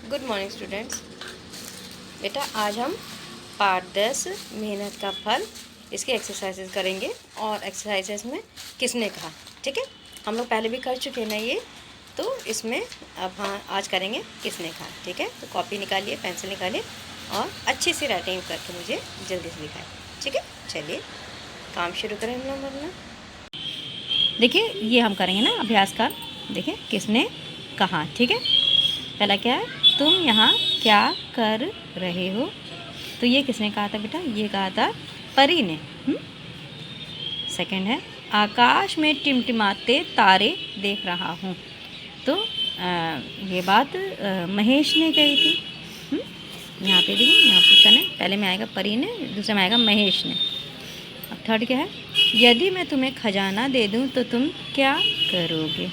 Good morning students. बेटा आज हम पार्ट 10 मेहनत का फल इसके एक्सरसाइजेज करेंगे और एक्सरसाइजेज में किसने कहा। ठीक है, हम लोग पहले भी कर चुके हैं ना ये, तो इसमें अब हाँ आज करेंगे किसने कहा। ठीक है, तो कॉपी निकालिए, पेंसिल निकालिए और अच्छी सी राइटिंग करके मुझे जल्दी से दिखाएं। ठीक है, चलिए काम शुरू करें हम लोग वरना। देखिए ये हम करेंगे ना अभ्यास का। देखिए किसने कहा। ठीक है, पहला क्या है, तुम यहाँ क्या कर रहे हो। तो ये किसने कहा था बेटा, ये कहा था परी ने। सेकंड है, आकाश में टिमटिमाते तारे देख रहा हूँ। तो ये बात महेश ने कही थी। यहाँ पे देखिए, यहाँ पूछा ने, पहले में आएगा परी ने, दूसरे में आएगा महेश ने। अब थर्ड क्या है, यदि मैं तुम्हें खजाना दे दूँ तो तुम क्या करोगे।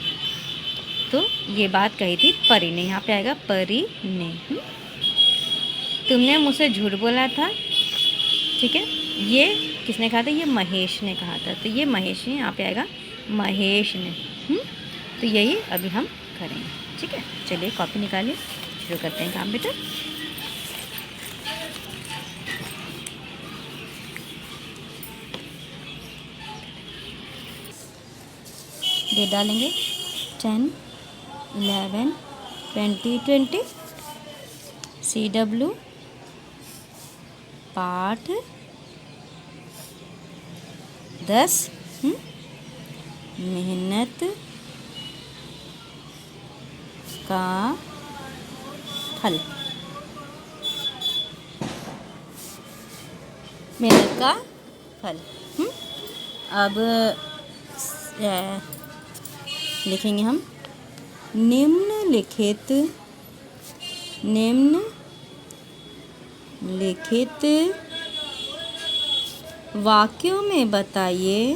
तो ये बात कही थी परी ने, यहाँ पे आएगा परी ने। तुमने मुझसे झूठ बोला था। ठीक है, ये किसने कहा था, ये महेश ने कहा था। तो ये महेश ने, यहाँ पे आएगा महेश ने। तो यही अभी हम करेंगे। ठीक है, चलिए कॉपी निकालिए, शुरू करते हैं काम बेटा। डेट डालेंगे 10, 11, 20, CW पाठ 10 मेहनत का फल। मेहनत का फल। अब लिखेंगे हम निम्नलिखित वाक्यों में बताइए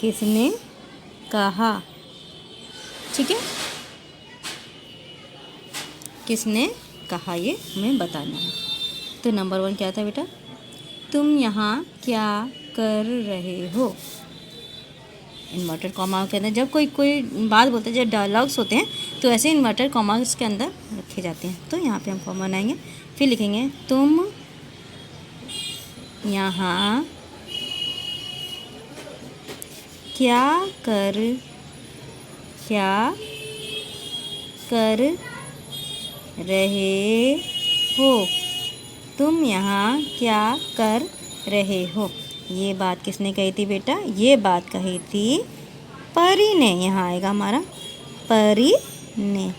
किसने कहा। ठीक है, किसने कहा ये हमें बताना है। तो नंबर 1 क्या था बेटा, तुम यहाँ क्या कर रहे हो। इन्वर्टेड कॉमा के अंदर जब कोई बात बोलते हैं, जब डायलॉग्स होते हैं तो ऐसे इन्वर्टेड कॉमास के अंदर रखे जाते हैं। तो यहाँ पे हम कॉमा बनाएंगे, फिर लिखेंगे तुम यहाँ क्या कर रहे हो। तुम यहाँ क्या कर रहे हो। ये बात किसने कही थी बेटा, ये बात कही थी परी ने। यहाँ आएगा हमारा परी ने।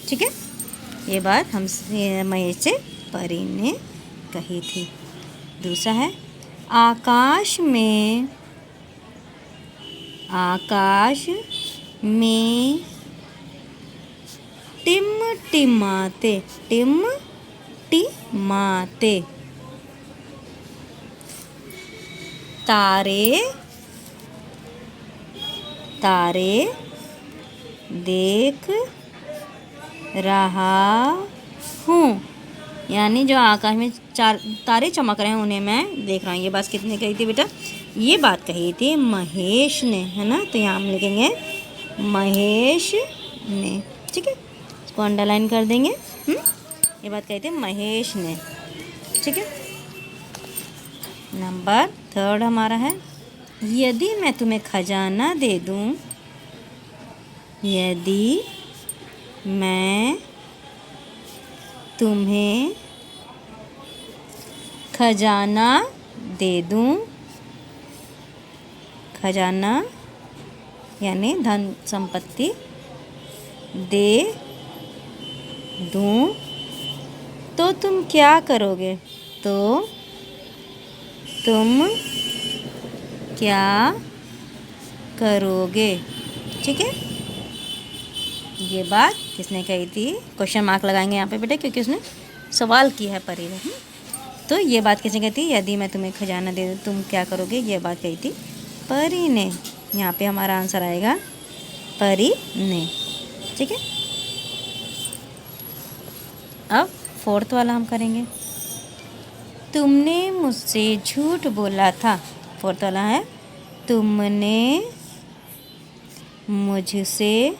ठीक है, ये बात हम महेश से परी ने कही थी। दूसरा है, आकाश में टिमटिमाते तारे देख रहा हूँ। यानी जो आकाश में 4 तारे चमक रहे हैं उन्हें मैं देख रहा हूँ। ये बात किसने कही थी बेटा, ये बात कही थी महेश ने, है ना। तो यहाँ हम लिखेंगे महेश ने। ठीक है, इसको अंडरलाइन कर देंगे। ये बात कही थी महेश ने। ठीक है, नंबर 3 हमारा है, यदि मैं तुम्हें खजाना दे दूँ। यदि मैं तुम्हें खजाना दे दूँ। खजाना यानी धन संपत्ति दे दूँ तो तुम क्या करोगे। तो तुम क्या करोगे। ठीक है, ये बात किसने कही थी, क्वेश्चन मार्क लगाएंगे यहाँ पे बेटा, क्योंकि उसने सवाल किया है परी ने। तो ये बात किसने कही थी, यदि मैं तुम्हें खजाना दे दूँ तुम क्या करोगे, ये बात कही थी परी ने। यहाँ पे हमारा आंसर आएगा परी ने। ठीक है, अब फोर्थ वाला हम करेंगे। तुमने मुझसे झूठ बोला था। फोर्थ वाला है तुमने मुझसे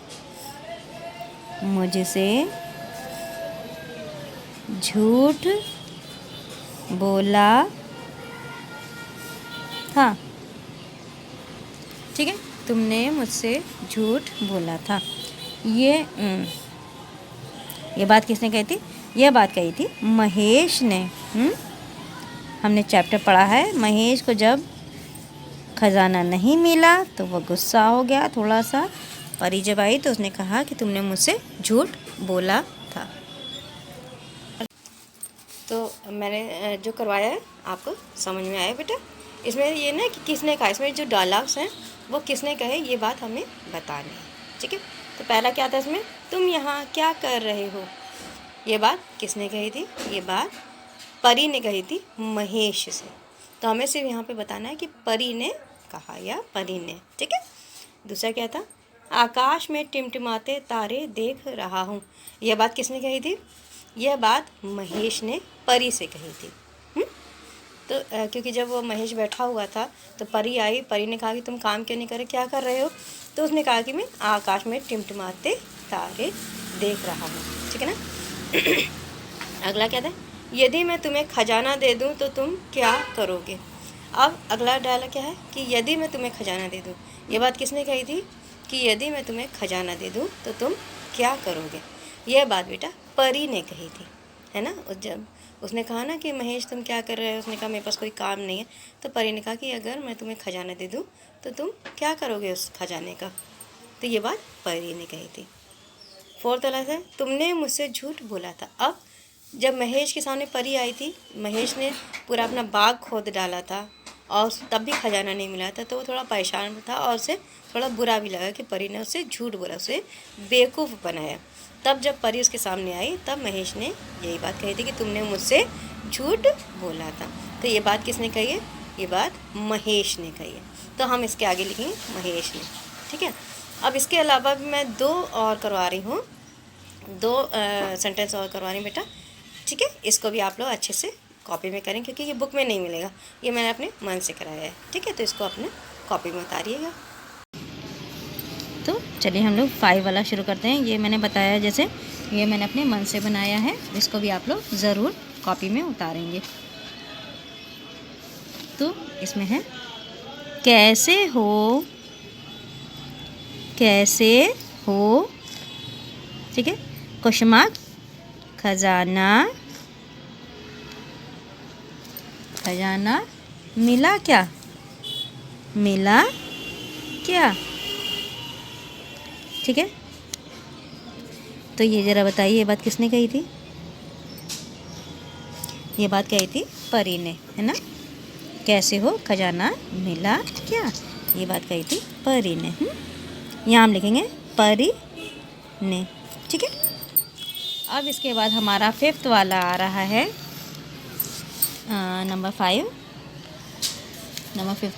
झूठ बोला था। ठीक है, तुमने मुझसे झूठ बोला था। ये बात किसने कही थी? यह बात कही थी महेश ने। हमने चैप्टर पढ़ा है, महेश को जब खजाना नहीं मिला तो वह गुस्सा हो गया थोड़ा सा। परी जब आई तो उसने कहा कि तुमने मुझसे झूठ बोला था। तो मैंने जो करवाया है आपको समझ में आया बेटा? इसमें ये ना कि किसने कहा, इसमें जो डायलॉग्स हैं वो किसने कहे ये बात हमें बतानी है। ठीक है, तो पहला क्या था इसमें, तुम यहाँ क्या कर रहे हो। ये बात किसने कही थी? ये बात परी ने कही थी महेश से। तो हमें सिर्फ यहाँ पे बताना है कि परी ने कहा या परी ने। ठीक है, दूसरा क्या था, आकाश में टिमटिमाते तारे देख रहा हूँ। यह बात किसने कही थी? यह बात महेश ने परी से कही थी। तो क्योंकि जब वो महेश बैठा हुआ था तो परी आई, परी ने कहा कि तुम काम क्यों नहीं कर रहे, क्या कर रहे हो? तो उसने कहा कि मैं आकाश में टिमटिमाते तारे देख रहा हूँ। ठीक है ना। अगला क्या था, यदि मैं तुम्हें खजाना दे दूँ तो तुम क्या करोगे। अब अगला डायलॉग क्या है कि यदि मैं तुम्हें खजाना दे दूँ। ये बात किसने कही थी कि यदि मैं तुम्हें खजाना दे दूँ तो तुम क्या करोगे। यह बात बेटा परी ने कही थी, है ना। जब उसने कहा ना कि महेश तुम क्या कर रहे हो, उसने कहा मेरे पास कोई काम नहीं है। तो परी ने कहा कि अगर मैं तुम्हें खजाना दे दूँ तो तुम क्या करोगे उस खजाने का। तो ये बात परी ने कही थी। फोर्थ वाला है तुमने मुझसे झूठ बोला था। अब जब महेश के सामने परी आई थी, महेश ने पूरा अपना बाग खोद डाला था और तब भी खजाना नहीं मिला था, तो वो थोड़ा परेशान था और उसे थोड़ा बुरा भी लगा कि परी ने उससे झूठ बोला, उसे बेवकूफ़ बनाया। तब जब परी उसके सामने आई तब महेश ने यही बात कही थी कि तुमने मुझसे झूठ बोला था। तो ये बात किसने कही है? ये बात महेश ने कही है। तो हम इसके आगे लिखेंगे महेश ने। ठीक है, अब इसके अलावा भी मैं दो और करवा रही हूँ, दो सेंटेंस और करवा रही हूँ बेटा। ठीक है, इसको भी आप लोग अच्छे से कॉपी में करें क्योंकि ये बुक में नहीं मिलेगा, ये मैंने अपने मन से कराया है। ठीक है, तो इसको अपने कॉपी में उतारिएगा। तो चलिए हम लोग 5 वाला शुरू करते हैं। ये मैंने बताया जैसे ये मैंने अपने मन से बनाया है, इसको भी आप लोग ज़रूर कॉपी में उतारेंगे। तो इसमें है कैसे हो, कैसे हो। ठीक है, क्वेश्चन मार्क, खजाना, खजाना मिला क्या, मिला क्या। ठीक है, तो ये ज़रा बताइए ये बात किसने कही थी? ये बात कही थी परी ने, है ना। कैसे हो, खजाना मिला क्या, ये बात कही थी परी ने। यहाँ हम लिखेंगे परी ने। ठीक है, अब इसके बाद हमारा 5th वाला आ रहा है नंबर 5, नंबर 5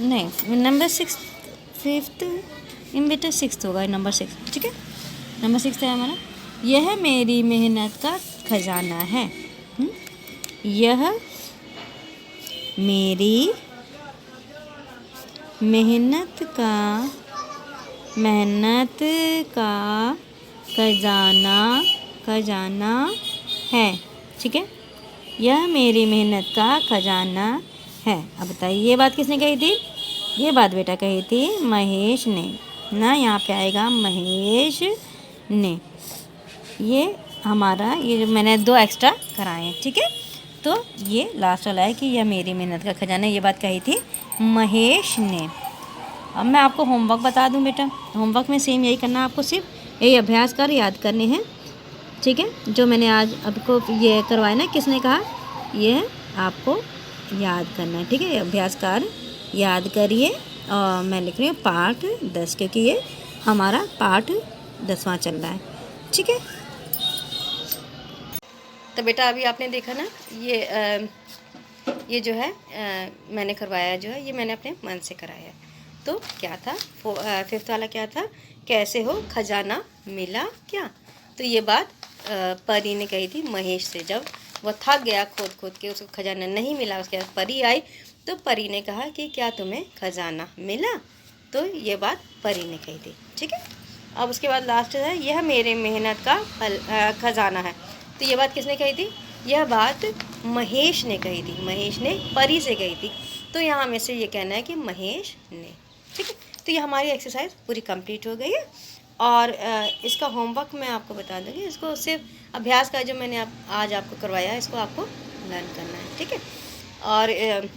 नहीं, नंबर 6, 5th इन बेटा 6th होगा, नंबर 6। ठीक है, नंबर 6 है हमारा, यह मेरी मेहनत का खजाना है। यह मेरी मेहनत का खजाना है। ठीक है, यह मेरी मेहनत का खजाना है। अब बताइए ये बात किसने कही थी? ये बात बेटा कही थी महेश ने ना, यहाँ पे आएगा महेश ने। ये हमारा ये जो मैंने 2 एक्स्ट्रा कराए हैं। ठीक है, तो ये लास्ट वाला है कि यह मेरी मेहनत का खजाना, ये बात कही थी महेश ने। अब मैं आपको होमवर्क बता दूं बेटा, होमवर्क में सेम यही करना, आपको सिर्फ यही अभ्यास कर याद करने हैं। ठीक है, जो मैंने आज आपको ये करवाया ना, किसने कहा, ये आपको याद करना है। ठीक है, अभ्यास कर याद करिए। और मैं लिख रही हूँ पाठ 10 क्योंकि ये हमारा पाठ 10वां चल रहा है। ठीक है, तो बेटा अभी आपने देखा ना, ये जो है मैंने करवाया, जो है ये मैंने अपने मन से कराया है। तो क्या था 5th वाला क्या था, कैसे हो, खजाना मिला क्या। तो ये बात परी ने कही थी महेश से। जब वह थक गया खोद खोद के, उसको खजाना नहीं मिला, उसके बाद परी आई तो परी ने कहा कि क्या तुम्हें खजाना मिला? तो ये बात परी ने कही थी, ठीक है। अब उसके बाद लास्ट है, यह मेरे मेहनत का फल खजाना है। तो ये बात किसने कही थी? यह बात महेश ने कही थी, महेश ने परी से कही थी। तो यहाँ में से ये कहना है कि महेश ने, ठीक है। तो ये हमारी एक्सरसाइज पूरी कंप्लीट हो गई है। और इसका होमवर्क मैं आपको बता दूँगी, इसको सिर्फ अभ्यास का जो मैंने आज आपको करवाया है, इसको आपको लर्न करना है, ठीक है। और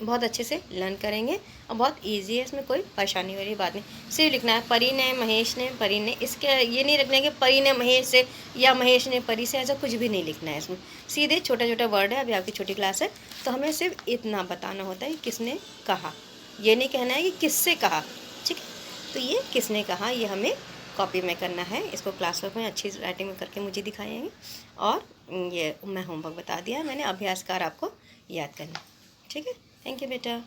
बहुत अच्छे से लर्न करेंगे और बहुत इजी है, इसमें कोई परेशानी वाली बात नहीं। सिर्फ लिखना है परी ने, महेश ने, परी ने। इसके ये नहीं रखना है कि परी ने महेश से या महेश ने परी से, ऐसा कुछ भी नहीं लिखना है इसमें। सीधे छोटा छोटा वर्ड है, अभी आपकी छोटी क्लास है तो हमें सिर्फ इतना बताना होता है कि किसने कहा। ये नहीं कहना है कि किससे कहा, ठीक है। तो ये किसने कहा ये हमें कॉपी में करना है। इसको क्लास वर्क में अच्छी राइटिंग में करके मुझे दिखाएंगे। और ये मैं होमवर्क बता दिया मैंने, अभ्यासकार आपको याद करना, ठीक है। थैंक यू बेटा।